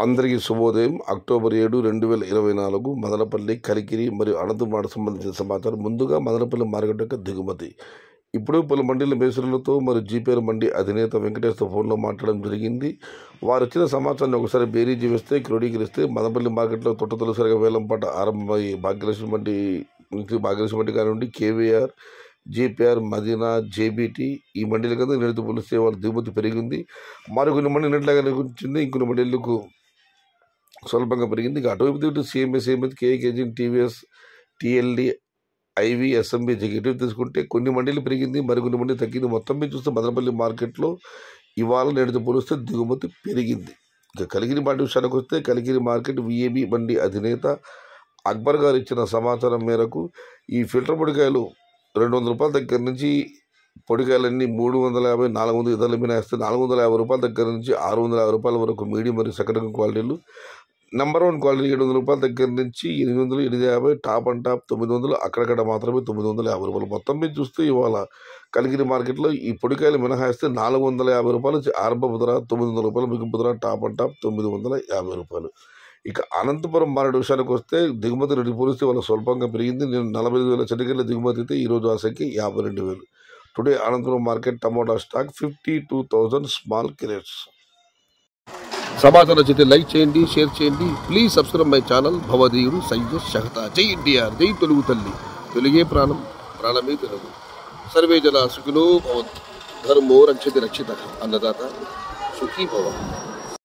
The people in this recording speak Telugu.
అందరికీ శుభోదయం. అక్టోబర్ 7, 2024 మదనపల్లి, కలికిరి మరియు అనంతపురం సంబంధించిన సమాచారం. ముందుగా మదనపల్లి మార్కెట్ యొక్క దిగుమతి. ఇప్పుడు పలు మండీల మేసరులతో మరియు జీపీఆర్ మండీ అధినేత వెంకటేష్తో ఫోన్లో మాట్లాడడం జరిగింది. వారు ఇచ్చిన సమాచారాన్ని ఒకసారి బేరీజీ వేస్తే క్రోడీకరిస్తే మదనపల్లి మార్కెట్లో తొలిసారిగా వేలంపాట ఆరంభమై భాగ్యలక్ష్మి మండీ కానివ్వండి, కేవీఆర్, జీపీఆర్, మదీనా, జేబీటీ ఈ మండీల కింద నిన్నటితో పోలిస్తే వాళ్ళ దిగుమతి పెరిగింది. మరికొన్ని మండీ నిన్నట్లాగానే వచ్చింది, ఇంకొన్ని మండీలకు స్వల్పంగా పెరిగింది. ఇక అటువైపు CMS, KG, TVS, TLD, IV, SMB, జగేటివ్ తీసుకుంటే కొన్ని మండీలు పెరిగింది, మరికొన్ని మండీలు తగ్గింది. మొత్తం మీద చూస్తే మదనపల్లి మార్కెట్లో ఇవాళ నేటితో పోలిస్తే దిగుమతి పెరిగింది. ఇక కలిగిరి మండీ విషయానికి వస్తే కలిగిరి మార్కెట్ విఏబి మండీ అధినేత అక్బర్ గారు ఇచ్చిన సమాచారం మేరకు ఈ ఫిల్టర్ పొడికాయలు 200 రూపాయల దగ్గర నుంచి పొడికాయలన్నీ 350, 400 ధరలు మినాయిస్తే 450 రూపాయల దగ్గర నుంచి 650 రూపాయల వరకు మీడియం మరియు సెకండ్ రకం క్వాలిటీలు, నెంబర్ 1 క్వాలిటీ 700 రూపాయల దగ్గర నుంచి 800, 850, టాప్ అండ్ టాప్ 900, అక్కడక్కడ మాత్రమే 950 రూపాయలు. మొత్తం మీద చూస్తే ఇవాళ కలిగిరి మార్కెట్లో ఈ పొడికాయలు మినహాయిస్తే 450 రూపాయలు ఆరంభపు ధర, 900 రూపాయలు ముగింపు ధర, టాప్ అండ్ టాప్ 950 రూపాయలు. ఇక అనంతపురం మార్కెట్ విషయానికి వస్తే దిగుమతి రెడ్డి పోలిస్తే వాళ్ళ స్వల్పంగా పెరిగింది. నేను 45,000 చెనిగేళ్ల దిగుమతి అయితే ఈరోజు ఆ సంఖ్య 52,000. Today Anantapur market tomato stock 52,000 small crates. సమాచారం నచ్చితే లైక్ చేయండి, షేర్ చేయండి. Please subscribe my channel. భవదీయుడు సయ్యద్ షహతా. జై ఎన్టీఆర్, జై తెలుగు తల్లి. తెలుగే ప్రాణం, ప్రాణమే తెలుగు. సర్వే జన సుఖినో భవంతు. ధర్మో రక్షతి రక్షిత. అన్నదాత సుఖీ భవ.